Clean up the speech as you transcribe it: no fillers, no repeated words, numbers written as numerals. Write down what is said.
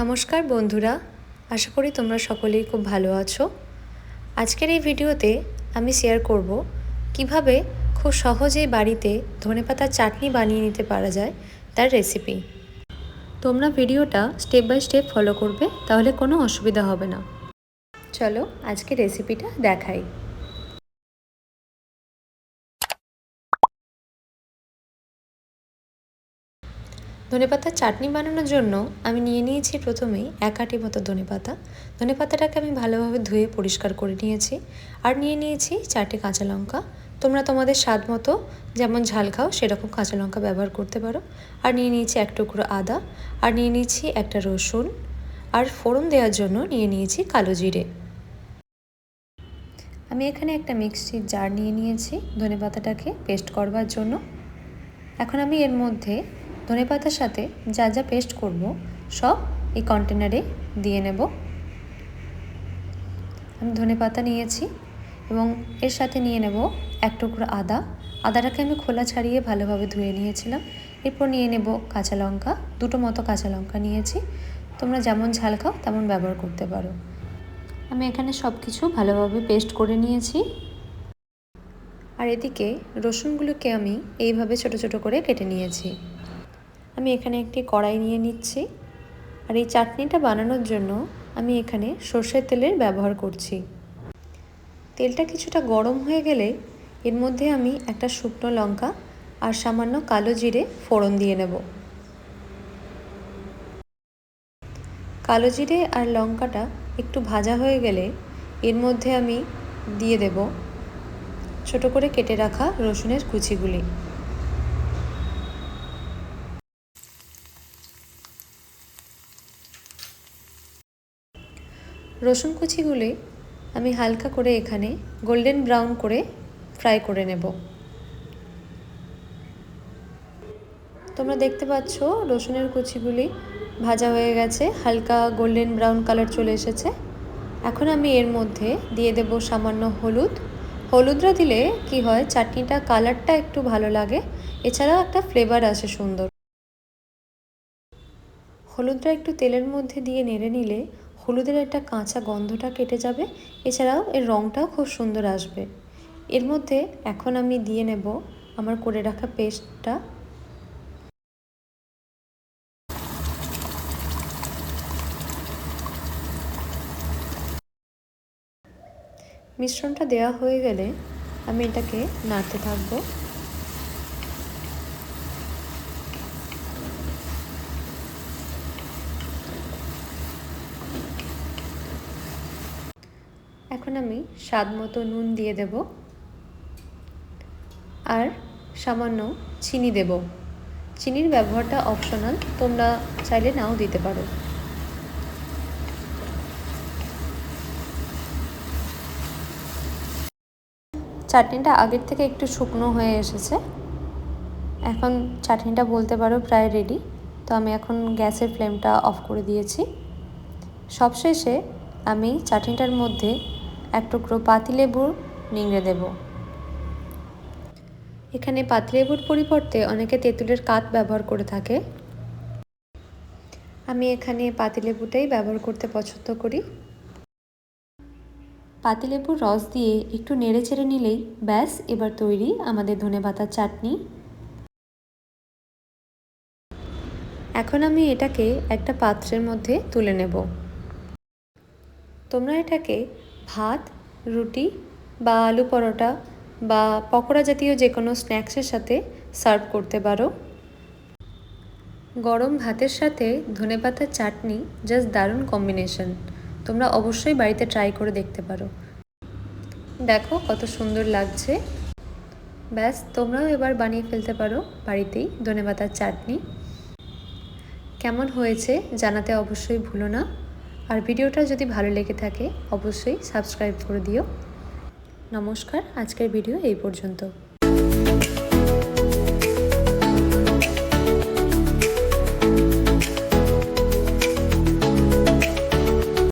নমস্কার বন্ধুরা, আশা করি তোমরা সকলেই খুব ভালো আছো। আজকের এই ভিডিওতে আমি শেয়ার করব কিভাবে খুব সহজেই বাড়িতে ধনেপাতার চাটনি বানিয়ে নিতে পারা যায় তার রেসিপি। তোমরা ভিডিওটা স্টেপ বাই স্টেপ ফলো করবে, তাহলে কোনো অসুবিধা হবে না। চলো আজকে রেসিপিটা দেখাই। ধনেপাতার চাটনি বানানোর জন্য আমি নিয়ে নিয়েছি প্রথমেই 1 আঁটি মতো ধনেপাতা। ধনেপাতাটাকে আমি ভালোভাবে ধুয়ে পরিষ্কার করে নিয়েছি। আর নিয়ে নিয়েছি 4টে কাঁচা লঙ্কা। তোমরা তোমাদের স্বাদ মতো যেমন ঝাল খাও সেরকম কাঁচা লঙ্কা ব্যবহার করতে পারো। আর নিয়ে নিয়েছি 1 টুকরো আদা, আর নিয়ে নিয়েছি একটা রসুন, আর ফোড়ন দেওয়ার জন্য নিয়ে নিয়েছি কালো জিরে। আমি এখানে একটা মিক্সির জার নিয়ে নিয়েছি ধনেপাতাটাকে পেস্ট করবার জন্য। এখন আমি এর মধ্যে ধনেপাতার সাথে যা যা পেস্ট করব সব এই কন্টেনারে দিয়ে নেব। আমি ধনেপাতা নিয়েছি এবং এর সাথে নিয়ে নেব 1 টুকরো আদা। আদাটাকে আমি খোলা ছাড়িয়ে ভালোভাবে ধুয়ে নিয়েছিলাম। এরপর নিয়ে নেব কাঁচা লঙ্কা, 2টো মতো কাঁচা লঙ্কা নিয়েছি। তোমরা যেমন ঝাল খাও তেমন ব্যবহার করতে পারো। আমি এখানে সব কিছু ভালোভাবে পেস্ট করে নিয়েছি। আর এদিকে রসুনগুলোকে আমি এইভাবে ছোট ছোট করে কেটে নিয়েছি। আমি এখানে একটি কড়াই নিয়ে নিচ্ছি। আর এই চাটনিটা বানানোর জন্য আমি এখানে সর্ষের তেলের ব্যবহার করছি। তেলটা কিছুটা গরম হয়ে গেলে এর মধ্যে আমি একটা শুকনো লঙ্কা আর সামান্য কালো জিরে ফোড়ন দিয়ে নেব। কালো জিরে আর লঙ্কাটা একটু ভাজা হয়ে গেলে এর মধ্যে আমি দিয়ে দেব ছোট করে কেটে রাখা রসুনের কুচিগুলি। রসুন কুচিগুলি আমি হালকা করে এখানে গোল্ডেন ব্রাউন করে ফ্রাই করে নেব। তোমরা দেখতে পাচ্ছ রসুনের কুচিগুলি ভাজা হয়ে গেছে, হালকা গোল্ডেন ব্রাউন কালার চলে এসেছে। এখন আমি এর মধ্যে দিয়ে দেব সামান্য হলুদ। হলুদটা দিলে কি হয়, চাটনিটা কালারটা একটু ভালো লাগে, এছাড়াও একটা ফ্লেভার আসে সুন্দর। হলুদটা একটু তেলের মধ্যে দিয়ে নেড়ে নিলে হলুদের একটা কাঁচা গন্ধটা কেটে যাবে, এছাড়াও এর রঙটাও খুব সুন্দর আসবে। এর মধ্যে এখন আমি দিয়ে নেব আমার করে রাখা পেস্টটা। মিশ্রণটা দেওয়া হয়ে গেলে আমি এটাকে নাড়তে থাকবো। এখন আমি স্বাদ মতো নুন দিয়ে দেব আর সামান্য চিনি দেব। চিনির ব্যবহারটা অপশনাল, তোমরা চাইলে নাও দিতে পারো। চাটনিটা আগের থেকে একটু শুকনো হয়ে এসেছে। এখন চাটনিটা বলতে পারো প্রায় রেডি। তো আমি এখন গ্যাসের ফ্লেমটা অফ করে দিয়েছি। সবশেষে আমি চাটনিটার মধ্যে 1 টুকরো পাতিলেবুর নিংড়ে দেব। এখানে পাতিলেবুর পরিবর্তে অনেকে তেঁতুলের কাঠ ব্যবহার করে থাকে। আমি এখানে পাতিলেবুটাই ব্যবহার করতে পছন্দ করি। পাতিলেবুর রস দিয়ে একটু নেড়ে চেড়ে নিলেই ব্যাস, এবার তৈরি আমাদের ধনেপাতার চাটনি। এখন আমি এটাকে একটা পাত্রের মধ্যে তুলে নেব। তোমরা এটাকে ভাত, রুটি বা আলু পরোটা বা পকোড়া জাতীয় যে কোনো স্ন্যাক্সের সাথে সার্ভ করতে পারো। গরম ভাতের সাথে ধনেপাতার চাটনি জাস্ট দারুণ কম্বিনেশন। তোমরা অবশ্যই বাড়িতে ট্রাই করে দেখতে পারো। দেখো কত সুন্দর লাগছে। ব্যাস, তোমরাও এবার বানিয়ে ফেলতে পারো বাড়িতেই ধনেপাতার চাটনি। কেমন হয়েছে জানাতে অবশ্যই ভুলো না। আর ভিডিওটা যদি ভালো লেগে থাকে অবশ্যই সাবস্ক্রাইব করে দিও। নমস্কার, আজকের ভিডিও এই পর্যন্ত।